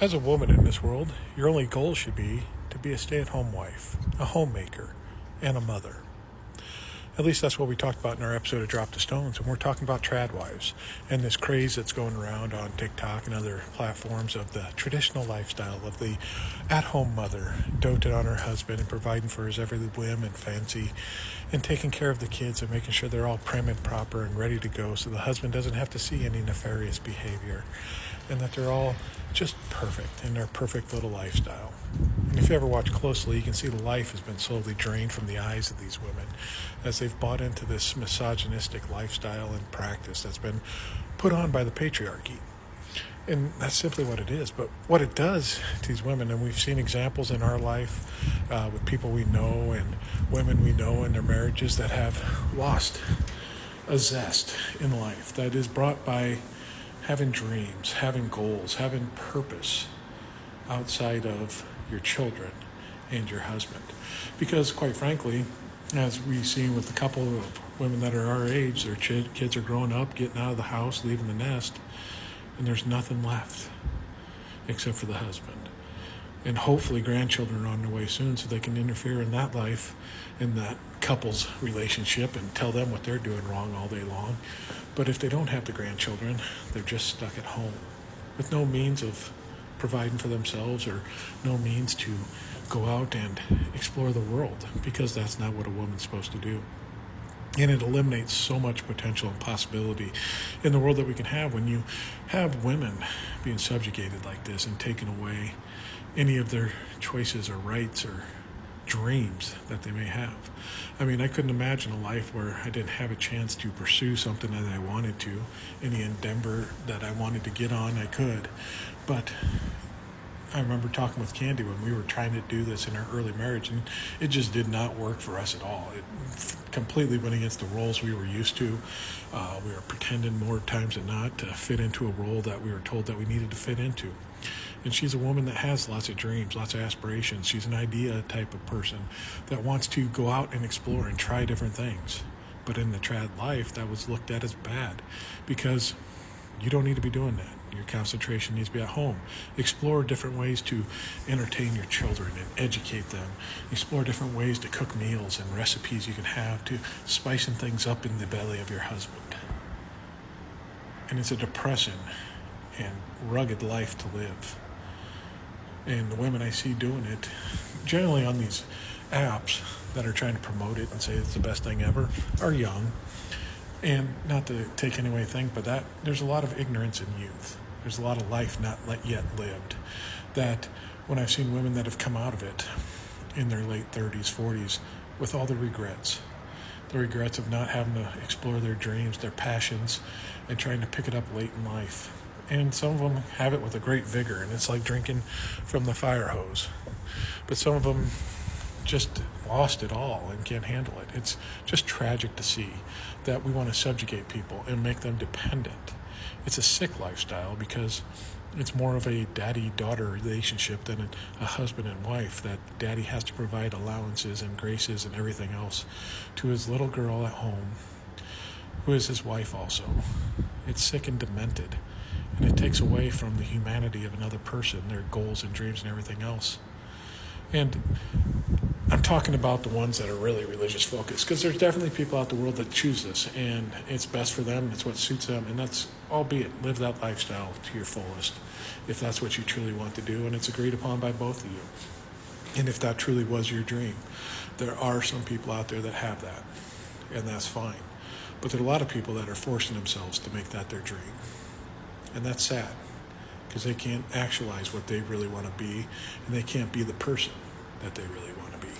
As a woman in this world, your only goal should be to be a stay-at-home wife, a homemaker, and a mother. At least that's what we talked about in our episode of Drop the Stones, and we're talking about trad wives and this craze that's going around on TikTok and other platforms of the traditional lifestyle of the at-home mother, doted on her husband and providing for his every whim and fancy and taking care of the kids and making sure they're all prim and proper and ready to go so the husband doesn't have to see any nefarious behavior and that they're all just perfect in their perfect little lifestyle. And if you ever watch closely, you can see the life has been slowly drained from the eyes of these women as they've bought into this misogynistic lifestyle and practice that's been put on by the patriarchy. And that's simply what it is. But what it does to these women, and we've seen examples in our life with people we know and women we know in their marriages that have lost a zest in life that is brought by having dreams, having goals, having purpose outside of your children and your husband. Because quite frankly, as we've seen with a couple of women that are our age, their kids are growing up, getting out of the house, leaving the nest, and there's nothing left except for the husband. And hopefully grandchildren are on their way soon so they can interfere in that life, in that couple's relationship and tell them what they're doing wrong all day long. But if they don't have the grandchildren, they're just stuck at home with no means of providing for themselves or no means to go out and explore the world, because that's not what a woman's supposed to do. And it eliminates so much potential and possibility in the world that we can have when you have women being subjugated like this and taken away any of their choices or rights or dreams that they may have. I mean, I couldn't imagine a life where I didn't have a chance to pursue something that I wanted to. Any endeavor that I wanted to get on, I could. But I remember talking with Candy when we were trying to do this in our early marriage, and it just did not work for us at all. It completely went against the roles we were used to. We were pretending more times than not to fit into a role that we were told that we needed to fit into. And she's a woman that has lots of dreams, lots of aspirations. She's an idea type of person that wants to go out and explore and try different things. But in the trad life, that was looked at as bad because you don't need to be doing that. Your concentration needs to be at home. Explore different ways to entertain your children and educate them. Explore different ways to cook meals and recipes you can have to spicing things up in the belly of your husband. And it's a depressing and rugged life to live. And the women I see doing it, generally on these apps that are trying to promote it and say it's the best thing ever, are young. And not to take anything, but that there's a lot of ignorance in youth. There's a lot of life not yet lived. That when I've seen women that have come out of it in their late 30s, 40s, with all the regrets of not having to explore their dreams, their passions, and trying to pick it up late in life. And some of them have it with a great vigor, and it's like drinking from the fire hose. But some of them just lost it all and can't handle it. It's just tragic to see that we want to subjugate people and make them dependent. It's a sick lifestyle because it's more of a daddy-daughter relationship than a husband and wife, that daddy has to provide allowances and graces and everything else to his little girl at home, who is his wife also. It's sick and demented, and it takes away from the humanity of another person, their goals and dreams and everything else. And I'm talking about the ones that are really religious focused, because there's definitely people out the world that choose this, and it's best for them, it's what suits them, and that's, albeit, live that lifestyle to your fullest, if that's what you truly want to do, and it's agreed upon by both of you. And if that truly was your dream, there are some people out there that have that, and that's fine. But there are a lot of people that are forcing themselves to make that their dream, and that's sad, because they can't actualize what they really want to be, and they can't be the person that they really want to be.